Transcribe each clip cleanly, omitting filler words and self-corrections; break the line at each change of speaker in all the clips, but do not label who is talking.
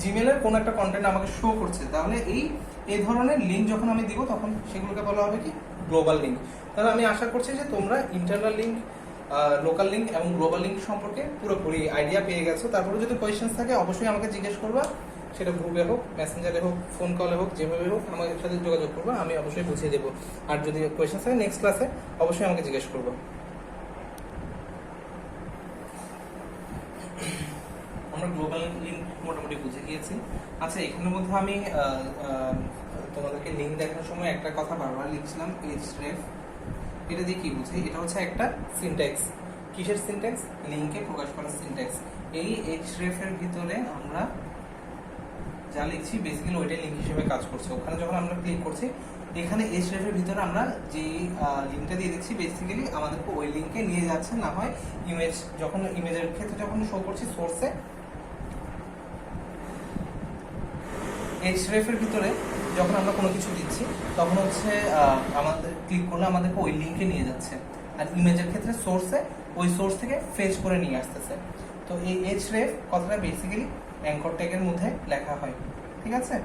জিমেলের কোনো একটা কন্টেন্ট আমাকে শো করছে, তাহলে এই ধরনের লিঙ্ক যখন আমি দিব তখন সেগুলোকে বলা হবে কি গ্লোবাল লিঙ্ক। তাহলে আমি আশা করছি যে তোমরা ইন্টারনাল লিঙ্ক, লোকাল লিঙ্ক এবং গ্লোবাল লিঙ্ক সম্পর্কে পুরোপুরি আইডিয়া পেয়ে গেছো। তারপরে যদি কোয়েশ্চেন্স থাকে অবশ্যই আমাকে জিজ্ঞেস করবা, সেটা গ্রুপে হোক, মেসেঞ্জারে হোক, ফোন কলে হোক, যেভাবে হোক আমার সাথে যোগাযোগ করবা, আমি অবশ্যই বুঝিয়ে দেবো। আর যদি কোয়েশ্চেন্স থাকে নেক্সট ক্লাসে অবশ্যই আমাকে জিজ্ঞেস করবো। আমরা গ্লোবাল লিঙ্ক মোটামুটি বুঝে গিয়েছি। আচ্ছা, এখানের মধ্যে আমি তোমাদেরকে লিঙ্ক দেখানোর সময় একটা কথা বারবার লিখছিলাম, href। এটা দিয়ে কি বুঝি? এটা হচ্ছে একটা সিনট্যাক্স। কিসের সিনট্যাক্স? লিঙ্কে প্রকাশ করার সিনট্যাক্স। এই href এর ভিতরে আমরা যা লিখছি বেসিক্যালি ওইটাই লিঙ্ক হিসেবে কাজ করছে। ওখানে যখন আমরা ক্লিক করছি, এখানে href এর ভিতরে আমরা যে লিঙ্কটা দিয়ে দিচ্ছি বেসিক্যালি আমাদেরকে ওই লিঙ্কে নিয়ে যাচ্ছে। না হয় ইমেজ, যখন ইমেজের ক্ষেত্রে যখন শো করছি সোর্সে, href এর ভিতরে যখন আমরা কোনো কিছু দিচ্ছি তখন হচ্ছে আমাদের ক্লিক করলে আমাদেরকে ওই লিঙ্কে নিয়ে যাচ্ছে। আর ইমেজের ক্ষেত্রে সোর্সে ওই সোর্স থেকে ফেচ করে নিয়ে আসতেছে। তো এই href কথাটা বেসিক্যালি অ্যাঙ্কর ট্যাগের মধ্যে লেখা হয়, ঠিক আছে?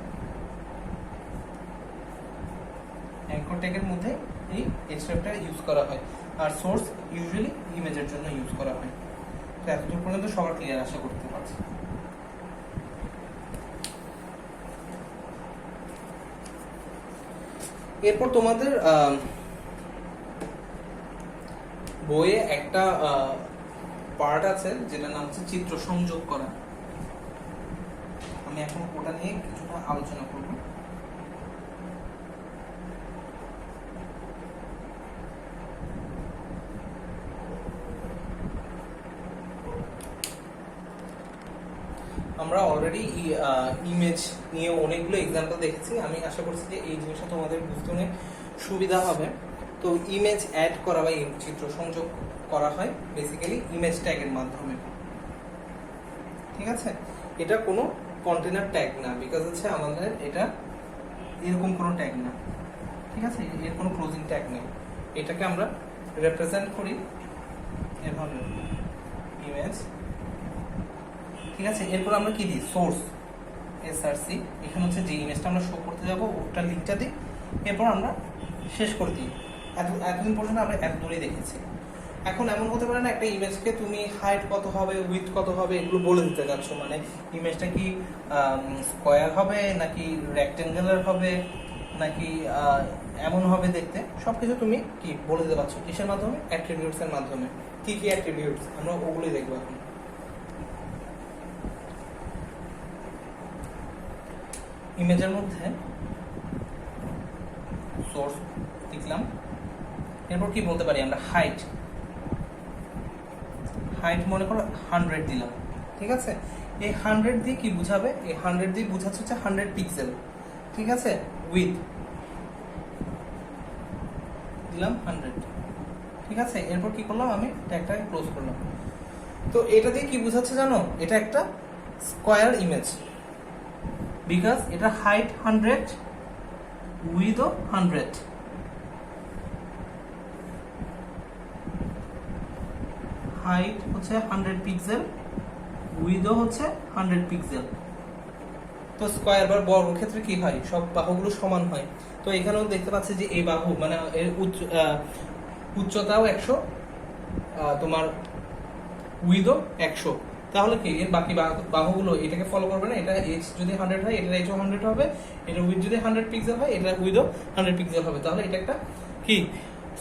অ্যাঙ্কর ট্যাগের মধ্যে এই hrefটা ইউজ করা হয়, আর সোর্স ইউজুয়ালি ইমেজের জন্য ইউজ করা হয়। তো এতটুকু পর্যন্ত সবার ক্লিয়ার আশা করতে পারছি। এরপর তোমাদের বইয়ে একটা পার্ট আছে যেটা নাম হচ্ছে চিত্র সংযোগ করা। আমি এখন ওটা নিয়ে কিছুটা আলোচনা করব। আমরা অলরেডি ইমেজ নিয়ে অনেকগুলো এক্সাম্পল দেখেছি। আমি আশা করছি যে এই জিনিসটা তোমাদের বুঝতে অনেক সুবিধা হবে। তো ইমেজ অ্যাড করা বা চিত্র সংযোগ করা হয় বেসিক্যালি ইমেজ ট্যাগের মাধ্যমে, ঠিক আছে? এটা কোনো কন্টেনার ট্যাগ না, বিকজ হচ্ছে আমাদের এটা এরকম কোনো ট্যাগ না, ঠিক আছে? এর কোনো ক্লোজিং ট্যাগ নেই। এটাকে আমরা রিপ্রেজেন্ট করি এভাবে, ইমেজ, ঠিক আছে? এরপর আমরা কি দিই? Source src। এখানে হচ্ছে যে ইমেজটা আমরা শো করতে যাবো ওটার লিঙ্কটা দিই, এরপর আমরা শেষ করে দিই। এতদিন পর্যন্ত আমরা এত দূরেই দেখেছি। এখন এমন হতে পারে না একটা ইমেজকে তুমি হাইট কত হবে, উইথ কত হবে এগুলো বলে দিতে যাচ্ছ, মানে ইমেজটা কি স্কোয়ার হবে নাকি রেক্টেঙ্গুলার হবে নাকি এমন হবে দেখতে, সবকিছু তুমি কি বলে দিতে পারছো কিসের মাধ্যমে? অ্যাট্রিবিউটস এর মাধ্যমে। কি কি অ্যাট্রিবিউটস আমরা ওগুলোই দেখবো এখন। ইমেজের মধ্যে সোর্স লিখলাম, এরপর কি বলতে পারি আমরা? হাইট মনে করো 100 দিলাম, ঠিক আছে? এই 100 দিয়ে কি বুঝাবে? এই 100 দিয়ে বুঝাচ্ছে হচ্ছে 100 পিক্সেল, ঠিক আছে? উইথ দিলাম 100, ঠিক আছে? এরপর কি করলাম? আমি ট্যাগটাকে ক্লোজ করলাম। তো এটা দিয়ে কি বুঝাচ্ছে জানো? এটা একটা স্কোয়ার ইমেজ, বিকজ এটা হাইট 100 উইথও 100, হাইট হচ্ছে 100 পিক্সেল, উইথও হচ্ছে 100 পিক্সেল। তো স্কোয়ার বা বর্গক্ষেত্রে কি হয়? সব বাহুগুলো সমান হয়। তো এখানেও দেখতে পাচ্ছি যে এই বাহু মানে এর উচ্চতাও 100, তোমার উইথও 100। তাহলে কি এর বাকি বাহুগুলো এটাকে ফলো করবে না? এটা এইচ যদি 100 হয় এটার এইচও 100 হবে, এটা উইথ যদি 100 পিক্সেল হয় এটা উইথও 100 পিক্সেল হবে। তাহলে এটা একটা কি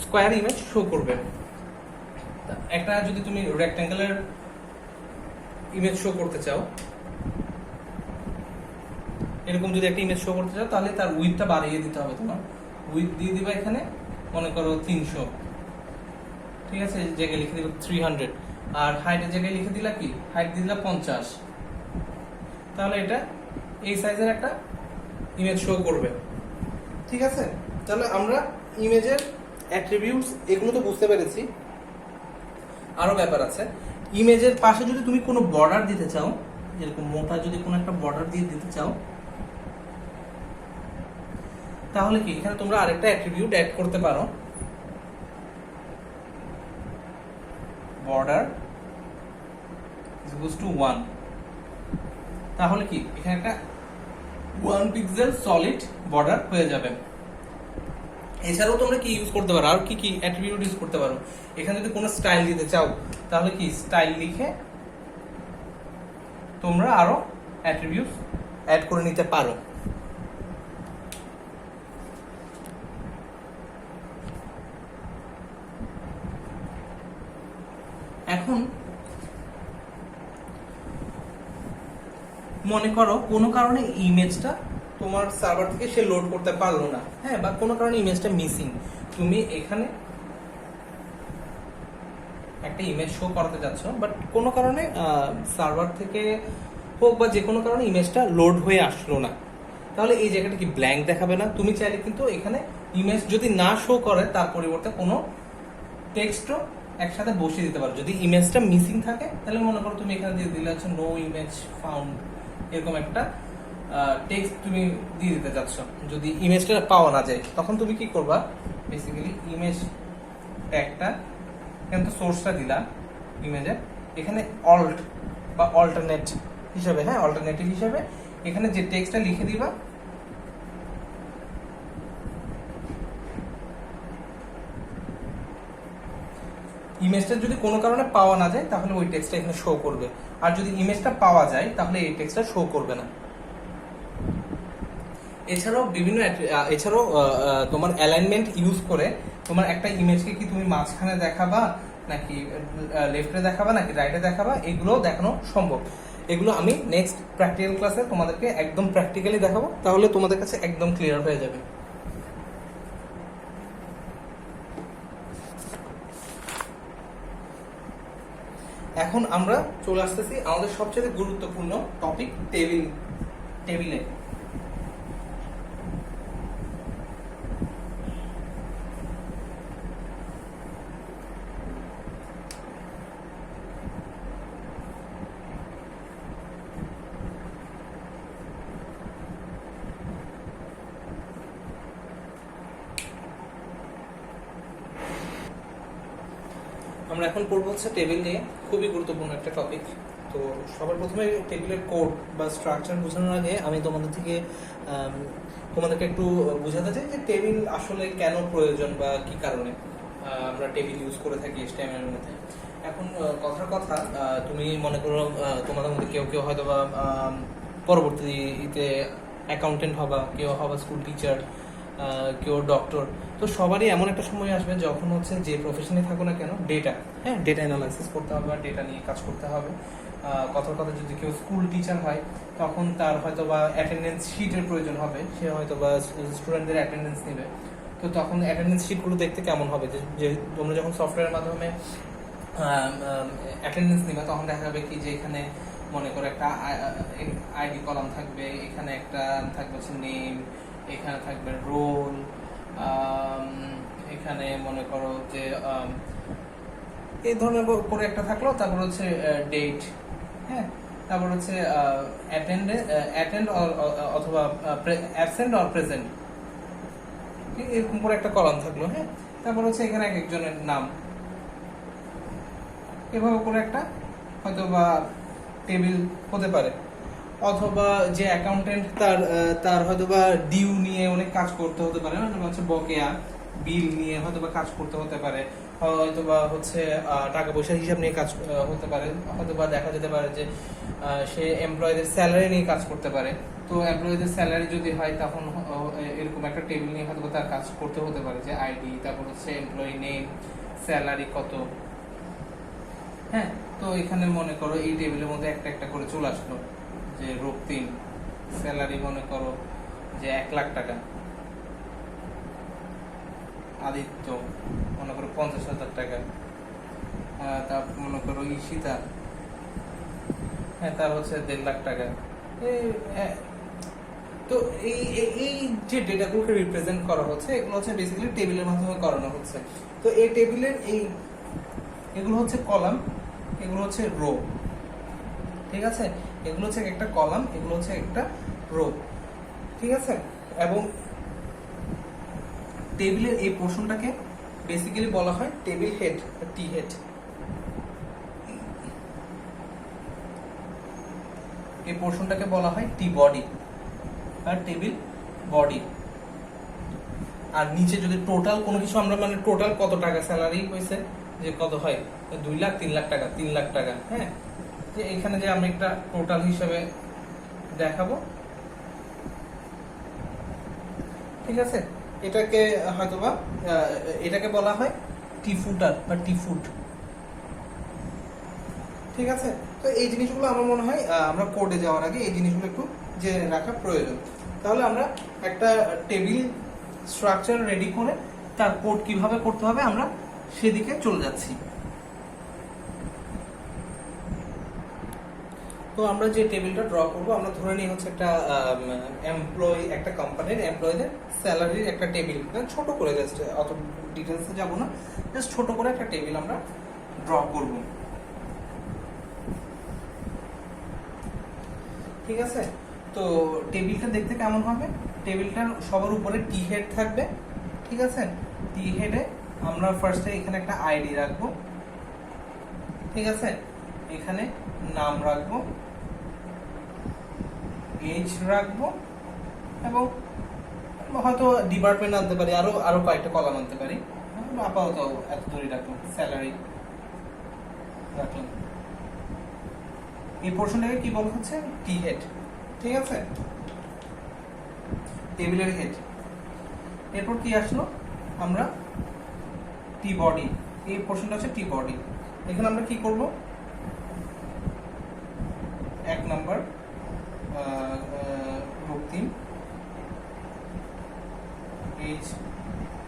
স্কোয়ার ইমেজ শো করবে। একটা যদি তুমি রেক্ট্যাঙ্গুলার ইমেজ শো করতে চাও, এরকম যদি একটা ইমেজ শো করতে চাও তাহলে তার উইথটা বাড়িয়ে দিতে হবে। তোমার উইথ দিয়ে দিবা এখানে মনে করো 300, ঠিক আছে? জায়গায় লিখে দিবা 300, আর হাইটের জায়গায় লিখে দিলা কি? হাইট দিয়ে দিলা 50। তাহলে এটা এই সাইজের একটা ইমেজ শো করবে, ঠিক আছে? তাহলে আমরা ইমেজের অ্যাট্রিবিউটস এগুলো তো বুঝতে পেরেছি। আরো ব্যাপার আছে, ইমেজের পাশে যদি তুমি কোনো বর্ডার দিতে চাও, এরকম মোটা যদি কোনো একটা বর্ডার দিয়ে দিতে চাও, তাহলে কি এখানে তোমরা আরেকটা অ্যাট্রিবিউট অ্যাড করতে পারো, বর্ডার ইজ ইকুয়ালস টু 1। তাহলে কি এখানে একটা 1 পিক্সেল সলিড বর্ডার হয়ে যাবে। এছাড়াও তোমরা কি ইউজ করতে পারো, আর কি কি অ্যাট্রিবিউট ইউজ করতে পারো, এখানে যদি কোনো স্টাইল দিতে চাও তাহলে কি স্টাইল লিখে তোমরা আরো অ্যাট্রিবিউট অ্যাড করে নিতে পারো। এখন মনে করো কোনো কারণে ইমেজটা তোমার সার্ভার থেকে সে লোড করতে পারলো না, হ্যাঁ, বা কোনো কারণে ইমেজটা মিসিং, তুমি এখানে একটা ইমেজ শো করাতে যাচ্ছ, বাট কোনো কারণে সার্ভার থেকে হোক বা যে কোনো কারণে ইমেজটা লোড হয়ে আসলো না, তাহলে এই জায়গাটা কি ব্ল্যাঙ্ক দেখাবে না? তুমি চাইলে কিন্তু এখানে ইমেজ যদি না শো করে তার পরিবর্তে কোনো টেক্সটও একসাথে বসিয়ে দিতে পারো। যদি ইমেজটা মিসিং থাকে তাহলে মনে করো তুমি এখানে দিয়ে দিলে হচ্ছে নো ইমেজ ফাউন্ড, এরকম একটা টেক্সট তুমি দিয়ে দিতে চাচ্ছ। যদি ইমেজটা পাওয়া না যায় তখন তুমি কি করবা, বেসিক্যালি ইমেজ ট্যাগটা এখানে তো সোর্সটা দিলা ইমেজের, এখানে অল্ট বা অল্টারনেট হিসাবে, হ্যাঁ অল্টারনেটিভ হিসাবে এখানে যে টেক্সটটা লিখে দিবা ইমেজটা যদি কোনো কারণে পাওয়া না যায় তাহলে ওই টেক্সটটা এখানে শো করবে, আর যদি ইমেজটা পাওয়া যায় তাহলে এই টেক্সটটা শো করবে না। এছাড়াও এছাড়াও তোমার অ্যালাইনমেন্ট ইউজ করে তোমার একটা ইমেজকে কি তুমি মাঝখানে দেখাবা নাকি লেফটে দেখাবা নাকি রাইটে দেখাবা, এগুলো দেখানো সম্ভব। এগুলো আমি নেক্সট প্র্যাকটিক্যাল ক্লাসে তোমাদেরকে একদম প্র্যাকটিক্যালি দেখাবো, তাহলে তোমাদের কাছে একদম ক্লিয়ার হয়ে যাবে। এখন আমরা চলে আসতেছি আমাদের সবচেয়ে গুরুত্বপূর্ণ টপিক টেবিলে। আমরা এখন পড়বো হচ্ছে টেবিল নিয়ে, খুবই গুরুত্বপূর্ণ একটা টপিক। তো সবার প্রথমে টেবিলের কোড বা স্ট্রাকচার বোঝানোর আগে আমি তোমাদেরকে একটু বোঝাতে চাই যে টেবিল আসলে কেন প্রয়োজন বা কি কারণে আমরা টেবিল ইউজ করে থাকি HTML এর মধ্যে। এখন কথার কথা, তুমি মনে করো তোমাদের মধ্যে কেউ কেউ হয়তো বা পরবর্তীতে অ্যাকাউন্টেন্ট হবা, কেউ হবা স্কুল টিচার, কেউ ডক্টর। তো সবারই এমন একটা সময় আসবে যখন হচ্ছে যে প্রফেশনে থাকো না কেন ডেটা অ্যানালাইসিস করতে হবে বা ডেটা নিয়ে কাজ করতে হবে। কথার কথা যদি কেউ স্কুল টিচার হয় তখন তার হয়তো বা অ্যাটেন্ডেন্স শিটের প্রয়োজন হবে, সে হয়তো বা স্টুডেন্টদের অ্যাটেন্ডেন্স নেবে। তো তখন অ্যাটেন্ডেন্স শিটগুলো দেখতে কেমন হবে, যে তোমরা যখন সফটওয়্যারের মাধ্যমে অ্যাটেন্ডেন্স নিবা তখন দেখা যাবে কি যে এখানে মনে করো একটা আইডি কলাম থাকবে, এখানে একটা থাকবে হচ্ছে নেম, এখানে থাকবে রোল, এখানে মনে করো যে এই ধরনের করে একটা থাকলো, তারপর হচ্ছে ডেট, হ্যাঁ, তারপর হচ্ছে অ্যাটেন্ড অথবা অ্যাবসেন্ট অর প্রেজেন্ট, এরকম করে একটা কলাম থাকলো, হ্যাঁ। তারপর হচ্ছে এখানে এক একজনের নাম, এভাবে করে একটা হয়তো বা টেবিল হতে পারে। অথবা যে অ্যাকাউন্টেন্ট তার হয়তো বা ডিউ নিয়ে অনেক কাজ করতে হতে পারে, মানে হচ্ছে বকেয়া বিল নিয়ে হয়তো বা কাজ করতে হতে পারে, হয়তো বা হচ্ছে টাকা পয়সার হিসাব নিয়ে কাজ হতে পারে, হয়তো বা দেখা যেতে পারে যে সে এমপ্লয়ীদের স্যালারি নিয়ে কাজ করতে পারে। তো এমপ্লয়ীদের স্যালারি যদি হয় তখন এরকম একটা টেবিল নিয়ে হয়তো তার কাজ করতে হতে পারে, যে আইডি, তারপর হচ্ছে এমপ্লয়ি নেম, স্যালারি কত, হ্যাঁ। তো এখানে মনে করো এই টেবিলের মধ্যে একটা একটা করে চলে আসলো, যে রক্তিম স্যালারি মনে করো যে 1,00,000 টাকা, আদিত্য মনে করো 50,000 টাকা, তারপর মনে করো ঈশিতা, হ্যাঁ, তার হচ্ছে 1,50,000 টাকা। তো এই যে ডেটাগুলোকে রিপ্রেজেন্ট করা হচ্ছে এগুলো হচ্ছে বেসিক্যালি টেবিলের মাধ্যমে করানো হচ্ছে। তো এই টেবিলের এগুলো হচ্ছে কলাম, এগুলো হচ্ছে রো, ঠিক আছে, এগুলো হচ্ছে একটা কলাম, এগুলো হচ্ছে একটা রো, ঠিক আছে। এবং টেবিলের এই পোর্শনটাকে বেসিক্যালি বলা হয় টেবিল হেড, টি হেড। এই পোর্শনটাকে বলা হয় টি বডি আর টেবিল বডি। আর নিচে যদি টোটাল কোনো কিছু আমরা মানে টোটাল কত টাকা স্যালারি হয়েছে যে কত হয় 2 লাখ 3 লাখ টাকা 3 লাখ টাকা, হ্যাঁ, যে এখানে যে আমি একটা টোটাল হিসেবে দেখাবো, ঠিক আছে। এটাকে হয়তোবা এটাকে বলা হয় টি ফুটার বা টি ফুট, ঠিক আছে। তো এই জিনিসগুলো আমার মনে হয় আমরা কোডে যাওয়ার আগে এই জিনিসগুলো একটু জেনে রাখা প্রয়োজন। তাহলে আমরা একটা টেবিল স্ট্রাকচার রেডি করে তার কোড কিভাবে করতে হবে আমরা সেদিকে চলে যাচ্ছি। তো আমরা যে টেবিলটা ড্র করব আমরা ধরে নিই হচ্ছে একটা এমপ্লয়ি, একটা কোম্পানির এমপ্লয়ীদের স্যালারির একটা টেবিল, ছোট করে, জাস্ট অত ডিটেলসে যাব না, জাস্ট ছোট করে একটা টেবিল আমরা ড্র করব, ঠিক আছে। তো টেবিলটা দেখতে কেমন হবে? টেবিলটার সবার উপরে টি হেড থাকবে, ঠিক আছে। টি হেডে আমরা ফার্স্টে এখানে একটা আইডি রাখবো, ঠিক আছে। এখানে নাম রাখবো, এজ রাখবো, এবং হয়তো ডিপার্টমেন্ট আনতে পারি, আরো কয়েকটা কলাম আনতে পারি, আপাতত এত দূরই রাখলাম, স্যালারি রাখলাম। এই পোর্শনটাকে কি বলা হচ্ছে? টি হেড, ঠিক আছে, টেবিলের হেড। এরপর কি আসলো? আমরা টি বডি, এই পোর্শনটা হচ্ছে টি বডি। এখানে আমরা কি করব? 1 নাম্বার রক্তিম, এজ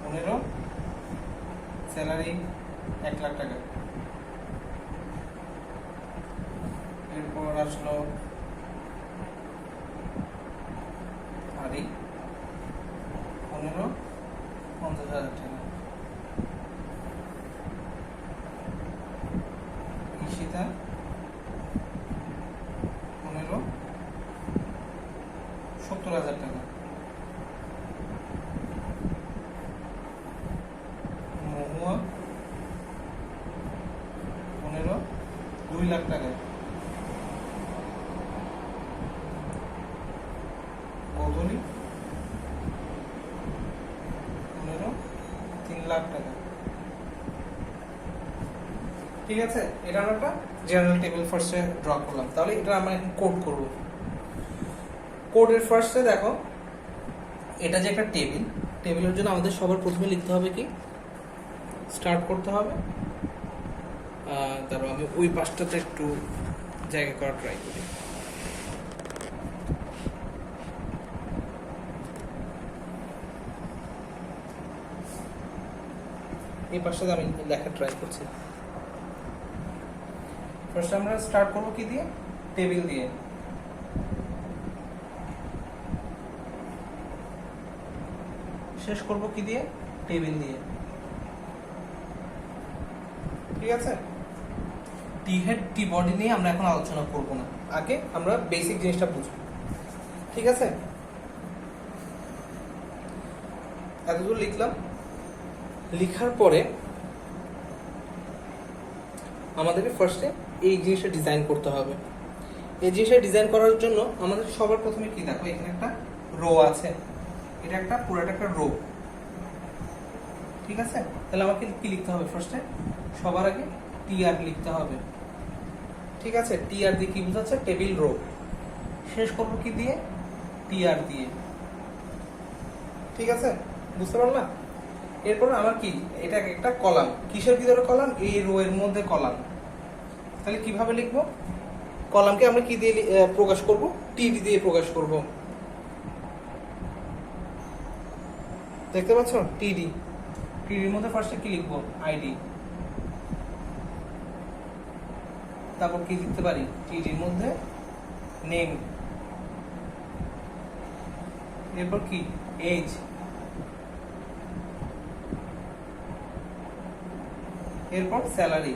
15, স্যালারি 1 লাখ টাকা। এরপর আসলো আরি 15, 50,000 টাকা। ঈশিতা 15, 70,000 টাকা। মহুয়া 15, 2 লাখ টাকা। গৌধনী 15, 3 লাখ টাকা, ঠিক আছে। এটা আমরা একটা জেনারেল টেবিল ফার্স্টে ড্র করলাম। তাহলে এটা আমরা এখন কোড করব। কোডের ফার্স্টে দেখো, এটা যে একটা টেবিল, টেবিলের জন্য আমাদের সবার প্রথমে লিখতে হবে কি? স্টার্ট করতে হবে, তারপর আমি ওই পাশটাতে একটু জায়গা করা ট্রাই করি। এই পাশটাতে আমি লেখা ট্রাই করছি। ফার্স্ট আমরা স্টার্ট করব কি দিয়ে? টেবিল দিয়ে। শেষ করব কি দিয়ে? টেবিল দিয়ে, ঠিক আছে। টি হেড টি বডি নিয়ে আমরা এখন আলোচনা করব না, আগে আমরা বেসিক জিনিসটা বুঝব, ঠিক আছে। এতদূর লিখলাম। লেখার পরে আমাদেরকে ফার্স্টে এই জিনিসটা ডিজাইন করতে হবে। এই জিনিসটা ডিজাইন করার জন্য আমাদের সবার প্রথমে কি দেখো, এখানে একটা রো আছে, এটা একটা পুরোটা একটা রো, ঠিক আছে। তাহলে আমাকে কি লিখতে হবে? ফার্স্টে সবার আগে টিআর লিখতে হবে, ঠিক আছে। টিআর দিয়ে কি বোঝাচ্ছে? Table row. শেষ করবো কি দিয়ে? টিআর দিয়ে, ঠিক আছে, বুঝতে পারলাম। এরপর আমার কি, এটা একটা কলাম, কিসের ভিতরে কলাম? এই রো এর মধ্যে কলাম। তাহলে কিভাবে লিখবো? কলামকে আমরা কি দিয়ে প্রকাশ করব? টিডি দিয়ে প্রকাশ করব, দেখতে পাচ্ছ? টিডি। টিডির মধ্যে ফার্স্টে কি লিখবো? আইডি। তারপর কি লিখতে পারি? টিডির মধ্যে নেম। এরপর কি? এজ। এরপর স্যালারি।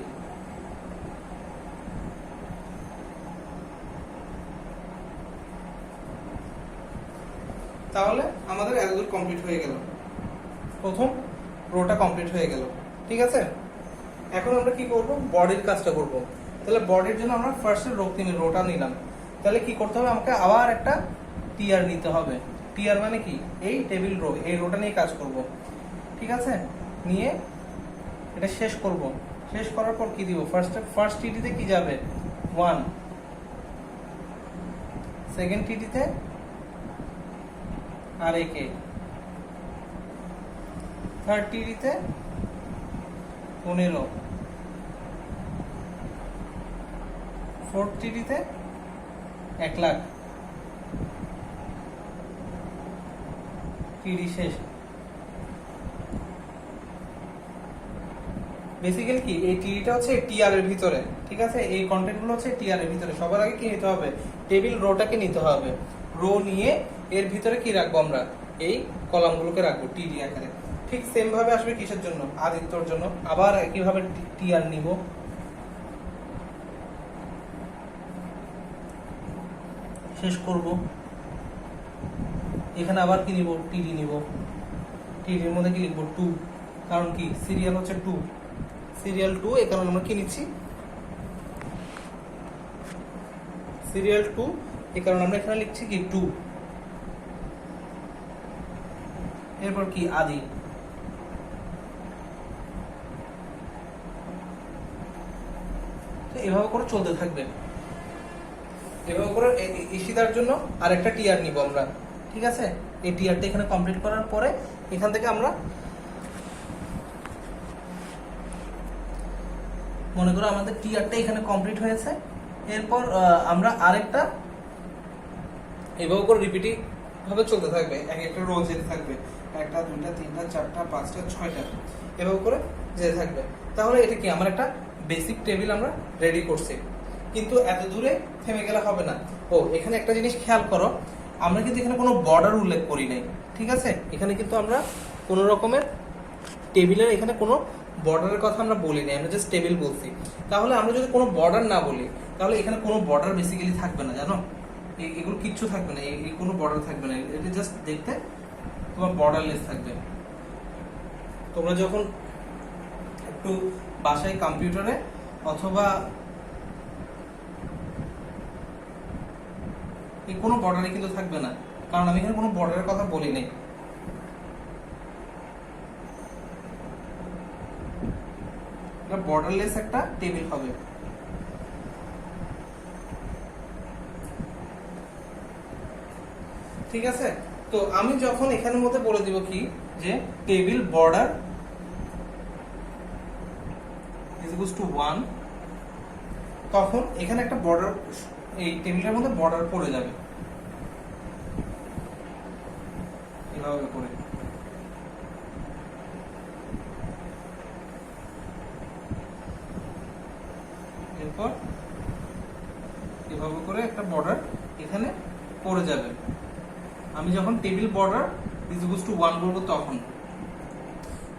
তাহলে আমাদের এতদূর কমপ্লিট হয়ে গেল, প্রথম রোটা কমপ্লিট হয়ে গেল, ঠিক আছে। এখন আমরা কি করব? বডির কাজটা করব। তাহলে বডির জন্য আমরা ফার্স্টে রক্তিমের রোটা নিলাম। তাহলে কি করতে হবে, আমাকে আবার একটা টিআর নিতে হবে। টিআর মানে কি, এই টেবিল রো, এই রোটা নিয়ে কাজ করব, ঠিক আছে। নিয়ে এটা শেষ করব, শেষ করার পর কি দিব, ফার্স্ট টিটিতে কি যাবে 1, সেকেন্ড টিটিতে আর একে, থার্ড টিটিতে 15, ফোর্থ টিটিতে 1 লাখ, টিডি শেষ। বেসিক্যালি কি, এই টিডিটা হচ্ছে টিআর এর ভিতরে, ঠিক আছে। এই কন্টেন্ট গুলো হচ্ছে টিআর এর ভিতরে। সবার আগে কি নিতে হবে, টেবিল রোটাকে নিতে হবে। রো নিয়ে এর ভিতরে কি রাখবো, আমরা এই কলামগুলোকে রাখবো টিডি আকারে। ঠিক সেম ভাবে আসবে কিসের জন্য, আদিত্যর জন্য। আবার একইভাবে টিআর নিব, শেষ করব। এখানে আবার কি নিব, টিডি নিব। টিডির মধ্যে কি লিখবো 2, কারণ কি সিরিয়াল হচ্ছে 2, সিরিয়াল 2, এই কারণে আমরা কি নিচ্ছি সিরিয়াল 2, এই কারণে আমরা এখানে লিখছি কি 2। এরপর কি আদি, তো এভাবে করে চলতে থাকবে। এভাবে করে ইশিদার জন্য আরেকটা টিআর নিব আমরা, ঠিক আছে। এই টিআরটা এখানে কমপ্লিট করার পরে এখান থেকে আমরা মনে করো আমাদের টিআরটা এখানে কমপ্লিট হয়েছে। এরপর আমরা আরেকটা এভাবে করে রিপিটিং ভাবে চলতে থাকবে, এক একটা রো যেতে থাকবে, 1, 2, 3, 4, 5, 6টা এভাবে করে যেতে থাকবে। তাহলে এটা কি, আমার একটা বেসিক টেবিল আমরা রেডি করছি। কিন্তু এত দূরে থেমে গেলে হবে না। ও এখানে একটা জিনিস খেয়াল করো, আমরা কিন্তু এখানে কোনো বর্ডার উল্লেখ করি নাই, ঠিক আছে। এখানে কিন্তু আমরা কোনো রকমের টেবিলের এখানে কোনো বর্ডারের কথা আমরা বলি নাই, আমরা জাস্ট টেবিল বলছি। তাহলে আমরা যদি কোনো বর্ডার না বলি, তাহলে এখানে কোনো বর্ডার বেসিক্যালি থাকবে না, জানো। এগুলো কিচ্ছু থাকবে না, এই কোনো বর্ডার থাকবে না। এটা জাস্ট দেখতে তোমার বর্ডারলেস থাকবে। তোমরা যখন একটু বাসায় কম্পিউটারে অথবা এই কোনো বর্ডারে কিন্তু থাকবে না, কারণ আমি এখানে কোনো বর্ডারের কথা বলি নাই। এটা বর্ডারলেস একটা টেবিল হবে। ঠিক আছে, তো আমি যখন এখানের মধ্যে বলে দিব কি, যে table border is equals to 1, তখন এখানে একটা বর্ডার, এই টেবিলের মধ্যে বর্ডার পড়ে যাবে এভাবে করে। এরপর এভাবে করে একটা বর্ডার এখানে পড়ে যাবে। আমি যখন table border is equals to 1 বলবো তখন,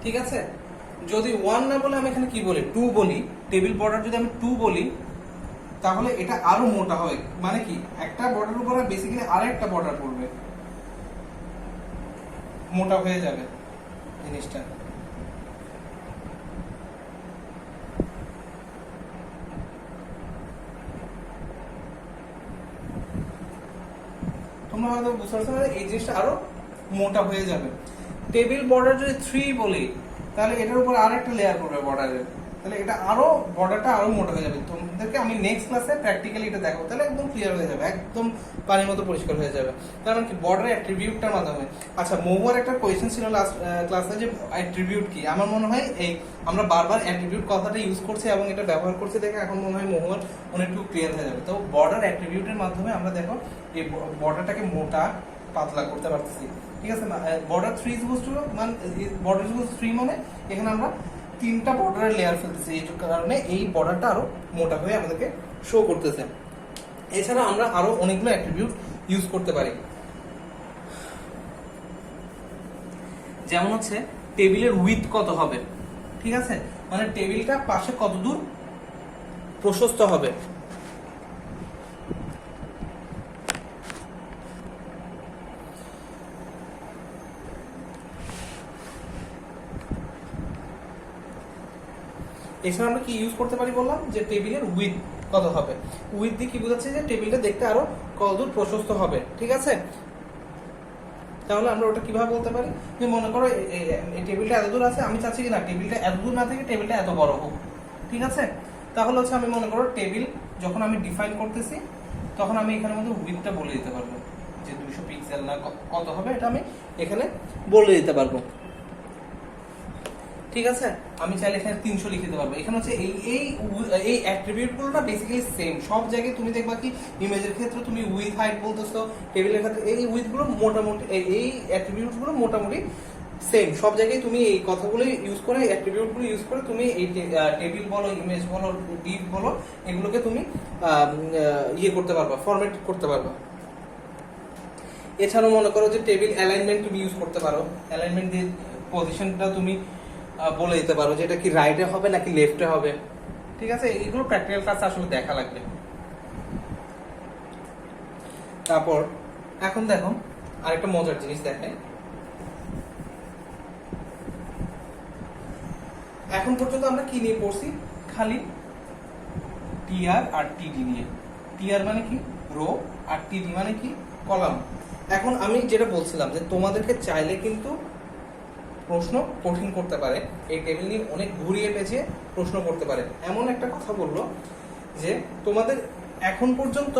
ঠিক আছে। যদি 1 না বলে আমি এখানে কি বলি, 2 বলি, টেবিল বর্ডার যদি আমি 2 বলি, তাহলে এটা আরো মোটা হবে। মানে কি, একটা বর্ডার উপর বেসিক্যালি আরেকটা বর্ডার পড়বে, মোটা হয়ে যাবে জিনিসটা। তোমরা হয়তো বুঝতে পারছো, এই জিনিসটা আরো মোটা হয়ে যাবে। টেবিল বর্ডার যদি 3 বলি, তাহলে এটার উপর আরেকটা লেয়ার পড়বে বর্ডারের, তাহলে এটা আরো বর্ডারটা আরো মোটা হয়ে যাবে। তোমাদেরকে আমি নেক্সট ক্লাসে প্র্যাকটিক্যালি এটা দেখাবো, তাহলে একদম ক্লিয়ার হয়ে যাবে, একদম পানির মতো পরিষ্কার হয়ে যাবে। তার মানে কি, বর্ডার অ্যাট্রিবিউটটার মাধ্যমে। আচ্ছা, মহুয়ার একটা কোয়েশ্চেন ছিল লাস্ট ক্লাসে যে অ্যাট্রিবিউট কি। আমার মনে হয় এই আমরা বারবার অ্যাট্রিবিউট কথাটা ইউজ করছি এবং এটা ব্যবহার করছি দেখে এখন মনে হয় মহুয়ার অনেকটু ক্লিয়ার হয়ে যাবে। তো বর্ডার অ্যাট্রিবিউটের মাধ্যমে আমরা দেখো এই বর্ডারটাকে মোটা পাতলা করতে পারতেছি, ঠিক আছে। বর্ডার 3 মানে বর্ডার 3 মানে এখানে আমরা 3টা বর্ডারের লেয়ার ফেলতেছি, এই কারণে এই বর্ডারটা আরো মোটা হয়ে আমাদেরকে শো করতেছে। এছাড়া আমরা আরো অনেকগুলো অ্যাট্রিবিউট ইউজ করতে পারি, যেমন হচ্ছে টেবিলের উইথ কত হবে, ঠিক আছে, মানে টেবিলটা পাশে কত দূর প্রশস্ত হবে। এছাড়া আমরা কি ইউজ করতে পারি বললাম, যে টেবিলের উইথ কত হবে। উইথ দিয়ে কি বোঝাচ্ছে যে টেবিলটা দেখতে আরো কতদূর প্রশস্ত হবে, ঠিক আছে। তাহলে আমরা ওটা কিভাবে বলতে পারি যে মনে করো এই টেবিলটা এত দূর আছে, আমি চাচ্ছি কি না টেবিলটা এত দূর না থেকে টেবিলটা এত বড় হোক, ঠিক আছে। তাহলে হচ্ছে আমি মনে করো টেবিল যখন আমি ডিফাইন করতেছি তখন আমি এখানের মধ্যে উইথটা বলে দিতে পারবো যে 200 পিক্সেল না কত হবে, এটা আমি এখানে বলে দিতে পারবো, ঠিক আছে। আমি চাইলে এখানে 300 লিখে দিতে পারবো। এখানে হচ্ছে এই অ্যাট্রিবিউটগুলো না বেসিক্যালি সেম সব জায়গায়। তুমি দেখবা কি ইমেজের ক্ষেত্রে তুমি উইথ হাইট বলতেছো, টেবিলের ক্ষেত্রে এই উইথগুলো মোটামুটি, এই অ্যাট্রিবিউটগুলো মোটামুটি সেম সব জায়গায়। তুমি এই কথাগুলো ইউজ করে, অ্যাট্রিবিউটগুলো ইউজ করে তুমি এই টেবিল বলো, ইমেজ বলো, ডিভ বলো, এগুলোকে তুমি ইয়ে করতে পারবা, ফরম্যাট করতে পারবা। এছাড়াও মনে করো যে টেবিল অ্যালাইনমেন্ট তুমি ইউজ করতে পারো। অ্যালাইনমেন্ট দিয়ে পজিশনটা তুমি বলে দিতে পারো যেটা কি রাইটে হবে নাকি লেফটে হবে, ঠিক আছে। এইগুলো প্র্যাকটিক্যাল ক্লাস আসলে দেখা লাগবে। তারপর এখন দেখো আরেকটা মজার জিনিস দেখেন। এখন পর্যন্ত আমরা কি নিয়ে পড়ছি, খালি টিআর আর টিডি নিয়ে। টিআর মানে কি রো, আর টিডি মানে কি কলাম। এখন আমি যেটা বলছিলাম যে তোমাদেরকে চাইলে কিন্তু প্রশ্ন কঠিন করতে পারে, এই টেবিল নিয়ে অনেক ঘুরিয়ে পেঁচিয়ে প্রশ্ন করতে পারে। এমন একটা কথা বললো যে তোমাদের এখন পর্যন্ত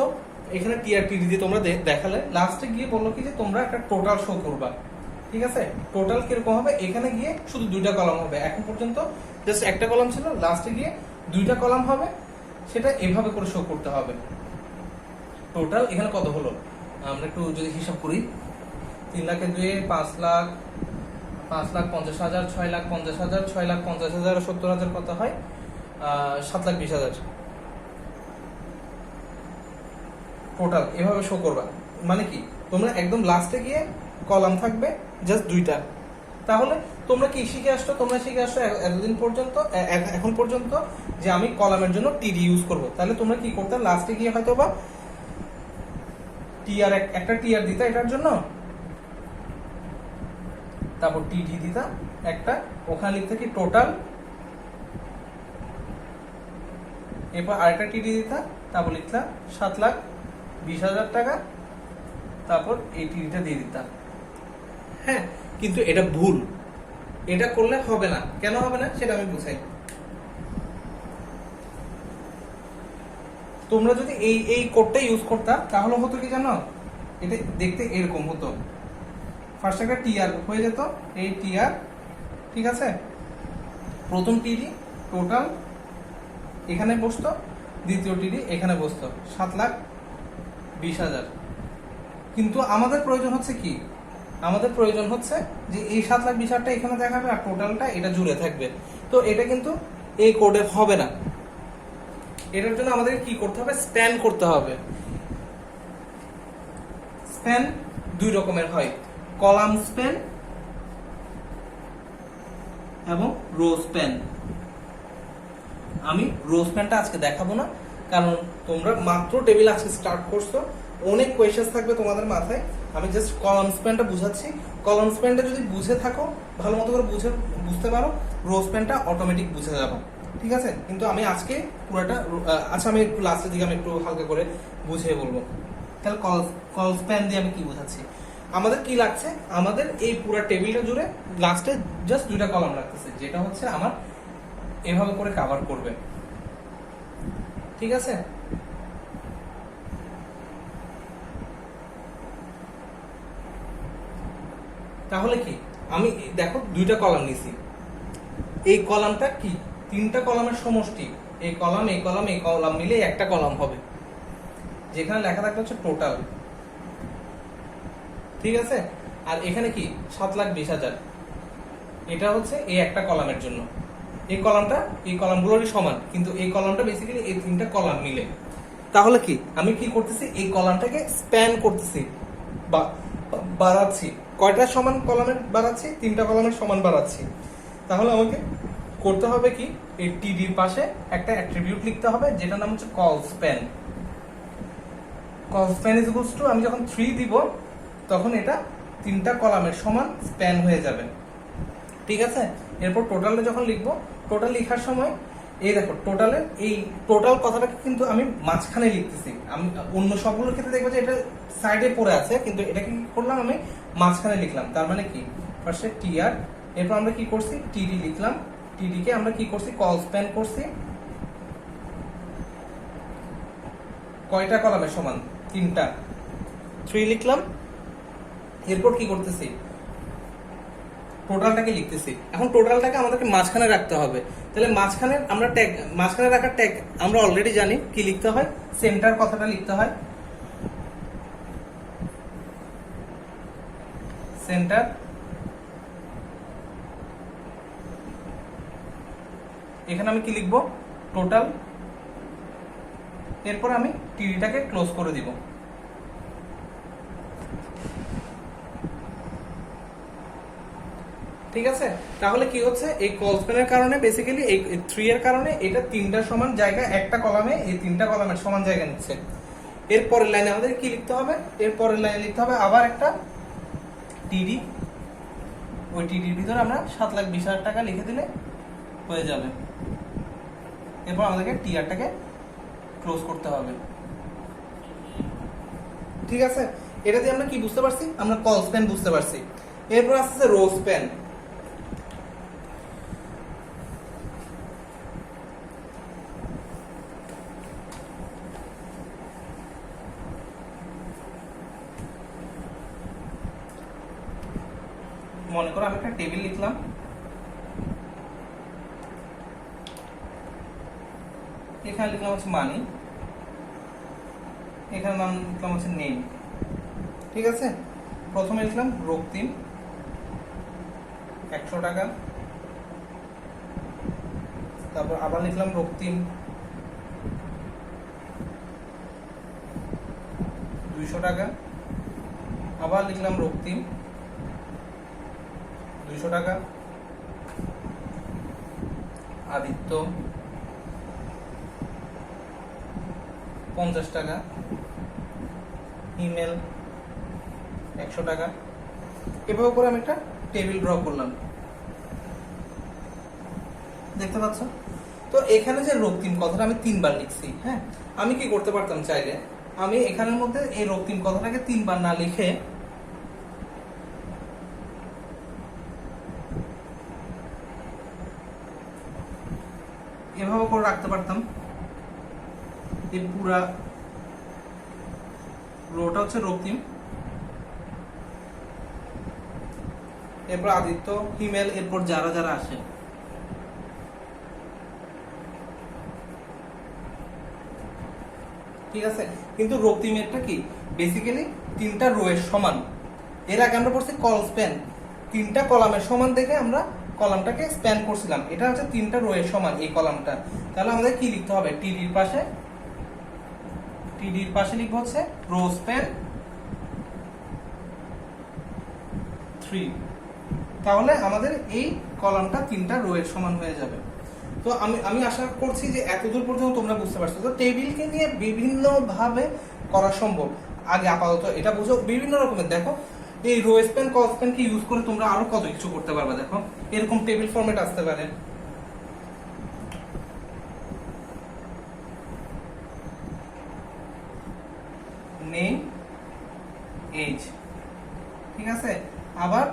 এখানে টিআর টিডি দিয়ে তোমরা দেখালে, লাস্টে গিয়ে বললো কি যে তোমরা একটা টোটাল শো করবা, ঠিক আছে। টোটাল কিরকম হবে, এখানে গিয়ে শুধু 2টা কলাম হবে। এখন পর্যন্ত জাস্ট একটা কলাম ছিল, লাস্টে গিয়ে 2টা কলাম হবে, সেটা এভাবে করে শো করতে হবে। টোটাল এখানে কত হলো আমরা একটু যদি হিসাব করি, 3 লাখের 2 5 লাখ, 5,50,000, 6,50,000, 6,50,000, 70,000 কত হয়, 7,20,000 টোটাল। এভাবে শো করবা, মানে কি তোমরা একদম লাস্টে গিয়ে কলাম থাকবে জাস্ট 2টা। তাহলে তোমরা কি শিখে আসছো, তোমরা শিখে আসছো এতদিন পর্যন্ত, এখন পর্যন্ত যে আমি কলামের জন্য টিডি ইউজ করব। তাহলে তোমরা কি করতে, লাস্টে গিয়ে হয়তো বা টিআর একটা টিআর দিতা এটার জন্য, তারপর টিডি দিতা একটা, ওখানে লিখতে কি টোটাল, এরপর আরেকটা টিডি দিতা, তারপর লিখতা 7,20,000 টাকা, তারপর এই টিডিটা দিয়ে দিতা। হ্যাঁ, কিন্তু এটা ভুল, এটা করলে হবে না। কেন হবে না সেটা আমি বুঝাই। তোমরা যদি এই কোডটা ইউজ করতা তাহলে হতো কি জানো, এটা দেখতে এরকম হতো। ফার্স্ট একটা টিআর হয়ে যেত, এই টিআর, ঠিক আছে। প্রথম টিডি টোটাল এখানে বসতো, দ্বিতীয় টিডি এখানে বসতো, 7,20,000। কিন্তু আমাদের প্রয়োজন হচ্ছে কি, আমাদের প্রয়োজন হচ্ছে যে এই 7,20,000টা এখানে দেখাবে আর টোটালটা এটা জুড়ে থাকবে। তো এটা কিন্তু এই কোডে হবে না। এটার জন্য আমাদের কি করতে হবে, স্প্যান করতে হবে। স্প্যান 2 রকমের হয়, কলাম স্প্যান এবং রো স্প্যান। আমি রো স্প্যানটা আজকে দেখাবো না, কারণ তোমরা মাত্র টেবিল আজকে স্টার্ট করছো, অনেক কোয়েশ্চেন থাকবে তোমাদের মাথায়। আমি জাস্ট কলাম স্প্যানটা বুঝাচ্ছি। কলাম স্প্যানটা যদি বুঝে থাকো, ভালো মতো করে বুঝতে পারো, রো স্প্যানটা অটোমেটিক বুঝে যাবো, ঠিক আছে। কিন্তু আমি আজকে পুরোটা, আচ্ছা আমি একটু লাস্টের দিকে আমি একটু হালকা করে বুঝিয়ে বলবো। তাহলে কল স্প্যান দিয়ে আমি কি বোঝাচ্ছি, আমাদের কি লাগছে, আমাদের এই পুরো টেবিলটা জুড়ে লাস্টে জাস্ট 2টা কলাম লাগতেছে, যেটা হচ্ছে আমার এভাবে করে কভার করবে, ঠিক আছে। তাহলে কি আমি দেখো 2টা কলাম নিছি, এই কলামটা কি 3টা কলামের সমষ্টি, এই কলাম এই কলাম এই কলাম মিলে একটা কলাম হবে, যেখানে লেখা থাকবে হচ্ছে টোটাল, ঠিক আছে। আর এখানে কি 7,20,000, এটা হচ্ছে এই একটা কলামের জন্য। এই কলামটা এই কলামগুলোরই সমান, কিন্তু এই কলামটা বেসিক্যালি এই 3টা কলাম মিলে। তাহলে কি আমি কি করতেছি, এই কলামটাকে স্প্যান করতেছি বা বাড়াচ্ছি। কয়টা সমান কলামের বাড়াচ্ছি, 3টা কলামের সমান বাড়াচ্ছি। তাহলে আমাকে করতে হবে কি, এই টিডির পাশে একটা অ্যাট্রিবিউট লিখতে হবে, যেটার নাম হচ্ছে call span. Call span is equals to, আমি যখন 3 দিব তখন এটা 3টা কলামের সমান স্প্যান হয়ে যাবে, ঠিক আছে। এরপর টোটালটা যখন লিখবো, টোটাল লেখার সময় এই দেখো টোটালে এই টোটাল কথাটাকে কিন্তু আমি মাঝখানে লিখতেছি। আমি অন্য সবগুলোর ক্ষেত্রে দেখবো যে এটা সাইডে পড়ে আছে, কিন্তু এটা কি করলাম আমি মাঝখানে লিখলাম। তার মানে কি ফার্স্টে টিআর, এরপর আমরা কি করছি টিডি লিখলাম। টিডি কে আমরা কি করছি কল স্প্যান করছি। কয়টা কলামের সমান? 3টা। 3 লিখলাম। এরপর কি করতেছি টোটালটাকে লিখতেছি। এখন টোটালটাকে আমাদেরকে মাঝখানে রাখতে হবে। তাহলে মাঝখানে আমরা ট্যাগ, মাঝখানে রাখার ট্যাগ আমরা অলরেডি জানি কি লিখতে হয়, সেন্টার কথাটা লিখতে হয়। সেন্টার, এখানে আমি কি লিখবো টোটাল, এরপর আমি টিডিটাকে ক্লোজ করে দিব। ঠিক আছে, তাহলে কি হচ্ছে এই কল স্প্যানের কারণে বেসিক্যালি এই 3 এর কারণে এটা 3টা সমান জায়গা, একটা কলামে এই 3টা কলামের সমান জায়গা নিচ্ছে। এর পরের লাইনে আমাদের কি লিখতে হবে, এর পরের লাইনে লিখতে হবে আবার একটা টিডি। ওই টিডির ভিতরে আমরা 7,20,000 টাকা লিখে দিলে হয়ে যাবে। এরপর আমাদেরকে টিআরটাকে ক্লোজ করতে হবে। ঠিক আছে, এটা দিয়ে আমরা কি বুঝতে পারছি, আমরা কল স্প্যান বুঝতে পারছি। এরপর আসছে রো স্প্যান। মনে করো আমি একটা টেবিল লিখলাম, এখানে লিখলাম হচ্ছে মানি, এখানে নাম লিখলাম হচ্ছে নেম। ঠিক আছে, প্রথমে লিখলাম রক্তিম 100 টাকা, তারপর আবার লিখলাম রক্তিম 200 টাকা, আবার লিখলাম রক্তিম 200 টাকা, আদিত্য 50 টাকা, ইমেল 100 টাকা। এভাবে করে আমি একটা টেবিল ড্র করলাম, দেখতে পাচ্ছ? তো এখানে যে রক্তিম কথাটা আমি 3বার লিখছি। হ্যাঁ, আমি কি করতে পারতাম চাইলে, আমি এখানের মধ্যে এই রক্তিম কথাটাকে 3বার না লিখে এভাবে করে রাখতে পারতাম। এই পুরা রোটা হচ্ছে রক্তিম, এরপর আদিত্য, হিমেল, এরপর যারা যারা আসে। ঠিক আছে, কিন্তু রক্তিমেরটা কি বেসিক্যালি 3টা রো এর সমান। এর আগে আমরা পড়ছি কল স্প্যান, 3টা কলামের সমান দেখে আমরা কলামটাকে স্প্যান করছিলাম। এটা হচ্ছে 3টা রো এর সমান এই কলামটা। তাহলে আমাদের কি লিখতে হবে, টিডির পাশে লিখবো হচ্ছে রো স্প্যান 3। তাহলে আমাদের এই কলামটা 3টা রো এর সমান হয়ে যাবে। তো আমি আশা করছি যে এতদূর পর্যন্ত তোমরা বুঝতে পারছো। তো টেবিলকে নিয়ে বিভিন্ন ভাবে করা সম্ভব। আগে আপাতত এটা বুঝো, বিভিন্ন রকমের দেখো এই রো স্প্যান কল স্প্যান কে ইউজ করে তোমরা আরো কত কিছু করতে পারবে। দেখো এরকম টেবিল ফরম্যাট আসতে পারে। নেম, এজ, ঠিক আছে, আবার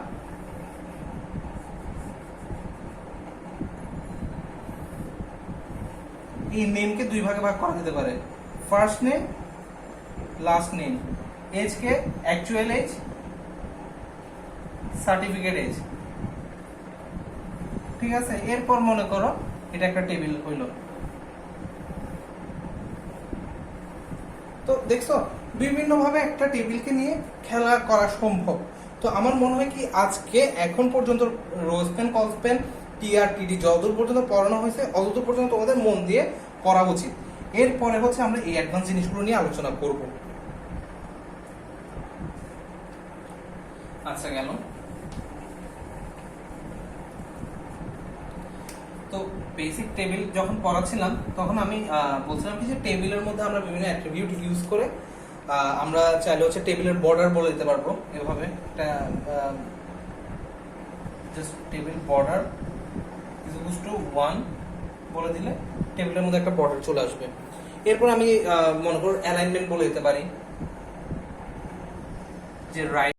এই নেমকে 2 ভাগে ভাগ করা যেতে পারে, first name, last name, age কে অ্যাকচুয়াল এজ, সার্টিফিকেট এজ। ঠিক আছে, এরপর মনে করো এটা একটা টেবিল হইল। তো দেখছো বিভিন্ন ভাবে একটা টেবিলকে নিয়ে খেলা করা সম্ভব। তো আমার মনে হয় কি আজকে এখন পর্যন্ত rowspan, colspan, TR, TD যতদূর পর্যন্ত পড়ানো হয়েছে অতদূর পর্যন্ত তোমাদের মন দিয়ে পড়া উচিত। এরপরে হচ্ছে আমরা এই অ্যাডভান্স জিনিসগুলো নিয়ে আলোচনা করব। আচ্ছা গেল। তো বেসিক টেবিল যখন পড়াচ্ছিলাম তখন আমি বলছিলাম কি যে টেবিলের মধ্যে আমরা বিভিন্ন অ্যাট্রিবিউট ইউজ করে আমরা চাইলে হচ্ছে টেবিলের বর্ডার বলে দিতে পারবো। এভাবে একটা just table border is equals to 1 বলে দিলে টেবিলের মধ্যে একটা বর্ডার চলে আসবে। এরপর আমি মনে করো অ্যালাইনমেন্ট বলে দিতে পারি যে রাইট